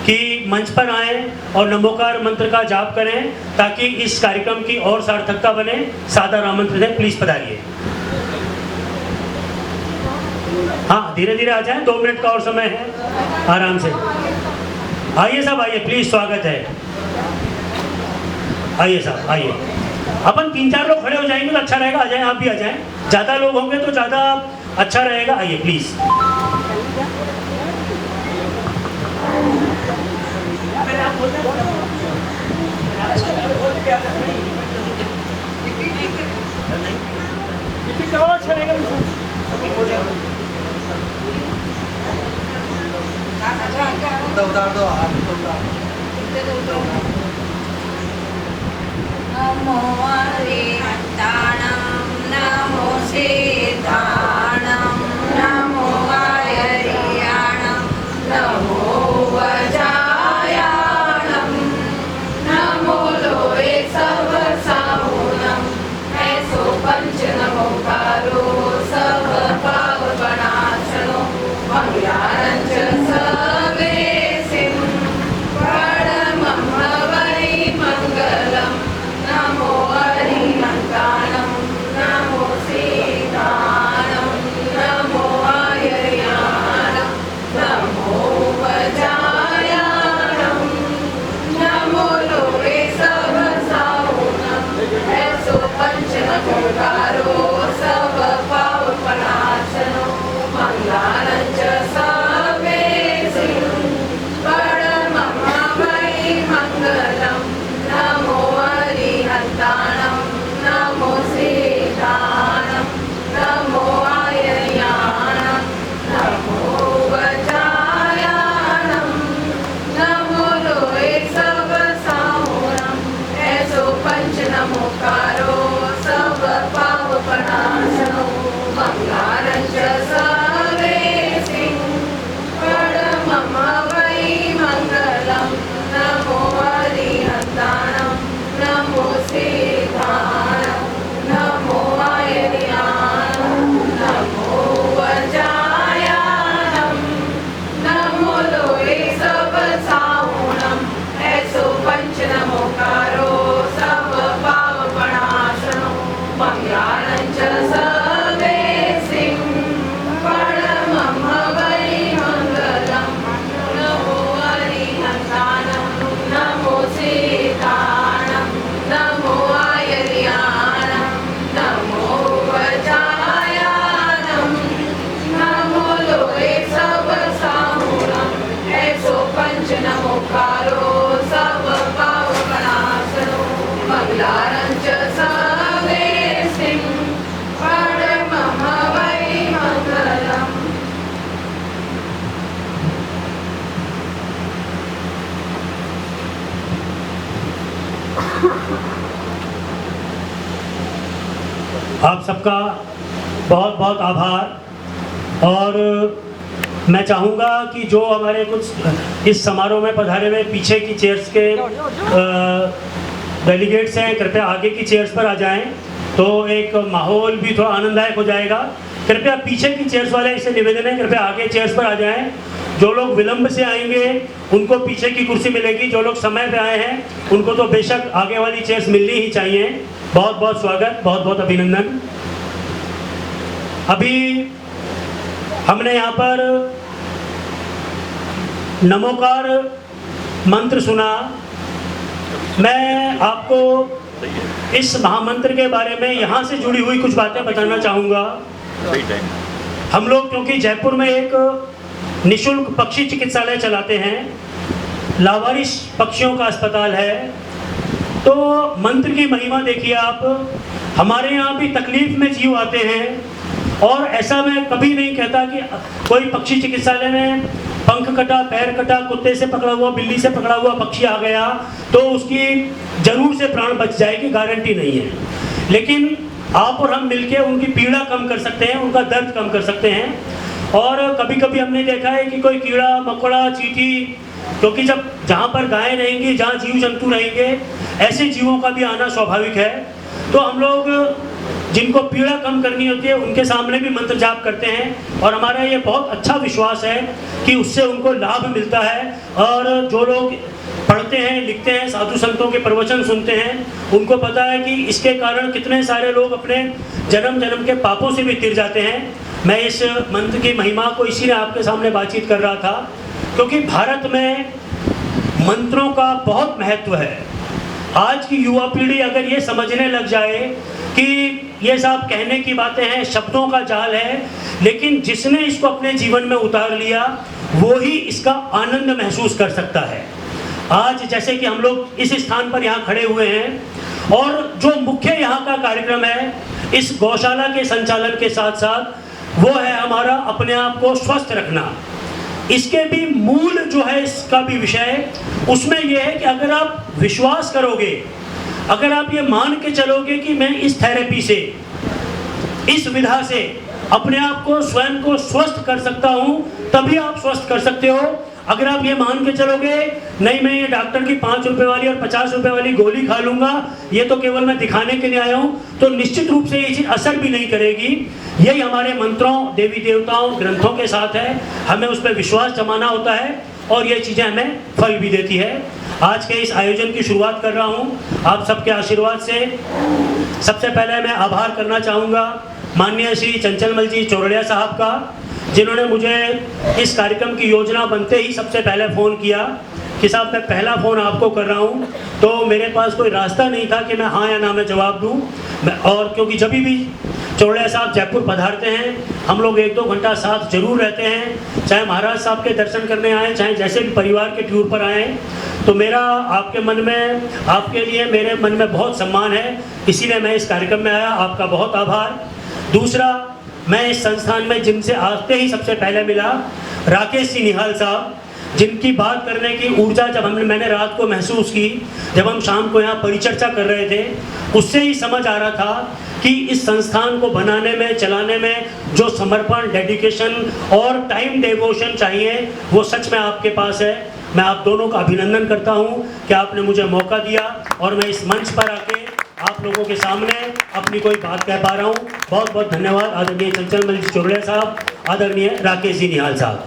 कि मंच पर आए और नमोकार मंत्र का जाप करें ताकि इस कार्यक्रम की और सार्थकता बने। सादर आमंत्रित है, प्लीज पधारिए। हाँ, धीरे धीरे आ जाएं, 2 मिनट का और समय है, आराम से आइए सब, आइए प्लीज, स्वागत है। आइए साहब, आइए। अपन 3-4 लोग खड़े हो जाएंगे तो अच्छा रहेगा, आ जाएं, आप भी आ जाएं। ज़्यादा लोग होंगे तो ज़्यादा अच्छा रहेगा, आइए प्लीज। नमो अरिहन्ताणं नमो सीताणं नमो आयर्याणं नमो वजायाणं नमो लोये सब साहुनं ऐसो पंच नमोकारो सब पावपनाशनो मंगलारंच सवेसिं परमं वै मंगलम् नमो अरिहन्ताणं नमो सीताणं नमो आयर्याणं नमो वजायाणं नमो लोये सब साहुनं ऐसो पंच नमोकारो सब पावपनाशनो मंगलारंच सवेसिं परमं वै मंगलम् नमो अरिहन्ताणं नमो सीताणं नमो आयर्याणं नमो वजायाणं नमो लोये सब साहुनं ऐसो पंच नमोकारो सब पावपनाशनो मंगलारंच सवेसिं परमं वै मंगलम् नमो अरिहन्ताणं नमो सीताणं नमो आयर्याणं नमो वजायाणं नमो लोये सब साहुनं ऐसो पंच नमोकारो सब पावपनाशनो मंगलारंच सवेसिं परमं वै मंगलम् नमो अरिहन्ताणं नमो सीताणं नमो आयर्याणं नमो वजायाणं नमो लोये सब साहुनं ऐसो पंच नमोकारो सब पावपनाशनो मंगलारंच सवेसिं परमं वै मंगलम्। आप सबका बहुत बहुत आभार। और मैं चाहूँगा कि जो हमारे कुछ इस समारोह में पधारे हुए पीछे की चेयर्स के डेलीगेट्स हैं, कृपया आगे की चेयर्स पर आ जाएं, तो एक माहौल भी थोड़ा आनंददायक हो जाएगा। कृपया पीछे की चेयर्स वाले इससे निवेदन है, कृपया आगे चेयर्स पर आ जाएं। जो लोग विलंब से आएंगे उनको पीछे की कुर्सी मिलेगी, जो लोग समय पे आए हैं उनको तो बेशक आगे वाली चेयर्स मिलनी ही चाहिए। बहुत बहुत स्वागत, बहुत बहुत अभिनंदन। अभी हमने यहाँ पर नमोकार मंत्र सुना। मैं आपको इस महामंत्र के बारे में यहाँ से जुड़ी हुई कुछ बातें बताना चाहूँगा। हम लोग क्योंकि जयपुर में एक निशुल्क पक्षी चिकित्सालय चलाते हैं, लावारिश पक्षियों का अस्पताल है, तो मंत्र की महिमा देखिए आप। हमारे यहाँ भी तकलीफ में जीव आते हैं और ऐसा मैं कभी नहीं कहता कि कोई पक्षी चिकित्सालय में पंख कटा, पैर कटा, कुत्ते से पकड़ा हुआ, बिल्ली से पकड़ा हुआ पक्षी आ गया तो उसकी जरूर से प्राण बच जाएगी, गारंटी नहीं है। लेकिन आप और हम मिलके उनकी पीड़ा कम कर सकते हैं, उनका दर्द कम कर सकते हैं। और कभी कभी हमने देखा है कि कोई कीड़ा मकोड़ा, चींटी, क्योंकि जब जहाँ पर गायें रहेंगी, जहाँ जीव जंतु रहेंगे, ऐसे जीवों का भी आना स्वाभाविक है। तो हम लोग जिनको पीड़ा कम करनी होती है उनके सामने भी मंत्र जाप करते हैं, और हमारा ये बहुत अच्छा विश्वास है कि उससे उनको लाभ मिलता है। और जो लोग पढ़ते हैं, लिखते हैं, साधु संतों के प्रवचन सुनते हैं, उनको पता है कि इसके कारण कितने सारे लोग अपने जन्म जन्म के पापों से भी तिर जाते हैं। मैं इस मंत्र की महिमा को इसीलिए आपके सामने बातचीत कर रहा था क्योंकि भारत में मंत्रों का बहुत महत्व है। आज की युवा पीढ़ी अगर ये समझने लग जाए कि ये सब कहने की बातें हैं, शब्दों का जाल है, लेकिन जिसने इसको अपने जीवन में उतार लिया वो ही इसका आनंद महसूस कर सकता है। आज जैसे कि हम लोग इस स्थान पर यहाँ खड़े हुए हैं और जो मुख्य यहाँ का कार्यक्रम है इस गौशाला के संचालन के साथ साथ वो है हमारा अपने आप को स्वस्थ रखना। इसके भी मूल जो है इसका भी विषय उसमें यह है कि अगर आप विश्वास करोगे, अगर आप ये मान के चलोगे कि मैं इस थेरेपी से, इस विधा से अपने आप को स्वयं को स्वस्थ कर सकता हूँ, तभी आप स्वस्थ कर सकते हो। अगर आप ये मान के चलोगे नहीं मैं ये डॉक्टर की 5 रुपए वाली और 50 रुपए वाली गोली खा लूँगा, ये तो केवल मैं दिखाने के लिए आया हूँ, तो निश्चित रूप से ये चीज़ असर भी नहीं करेगी। यही हमारे मंत्रों, देवी देवताओं, ग्रंथों के साथ है, हमें उस पर विश्वास जमाना होता है और ये चीज़ें हमें फल भी देती है। आज के इस आयोजन की शुरुआत कर रहा हूँ आप सबके आशीर्वाद से। सबसे पहले मैं आभार करना चाहूँगा माननीय श्री चंचलमल जी चौरड़िया साहब का, जिन्होंने मुझे इस कार्यक्रम की योजना बनते ही सबसे पहले फ़ोन किया कि साहब मैं पहला फ़ोन आपको कर रहा हूँ, तो मेरे पास कोई रास्ता नहीं था कि मैं हाँ या ना में जवाब दूँ। और क्योंकि जब भी चौरड़िया साहब जयपुर पधारते हैं हम लोग 1-2 घंटा साथ जरूर रहते हैं, चाहे महाराज साहब के दर्शन करने आए, चाहे जैसे भी परिवार के टूर पर आए, तो मेरा आपके मन में, आपके लिए मेरे मन में बहुत सम्मान है, इसीलिए मैं इस कार्यक्रम में आया। आपका बहुत आभार। दूसरा, मैं इस संस्थान में जिनसे आते ही सबसे पहले मिला राकेश सिंह निहाल साहब, जिनकी बात करने की ऊर्जा जब मैंने रात को महसूस की, जब हम शाम को यहाँ परिचर्चा कर रहे थे, उससे ही समझ आ रहा था कि इस संस्थान को बनाने में, चलाने में जो समर्पण, डेडिकेशन और टाइम डिवोशन चाहिए वो सच में आपके पास है। मैं आप दोनों का अभिनंदन करता हूँ कि आपने मुझे मौका दिया और मैं इस मंच पर आके आप लोगों के सामने अपनी कोई बात कह पा रहा हूँ। बहुत बहुत धन्यवाद आदरणीय चंचलमल चौरड़िया साहब, आदरणीय राकेश जी निहाल साहब।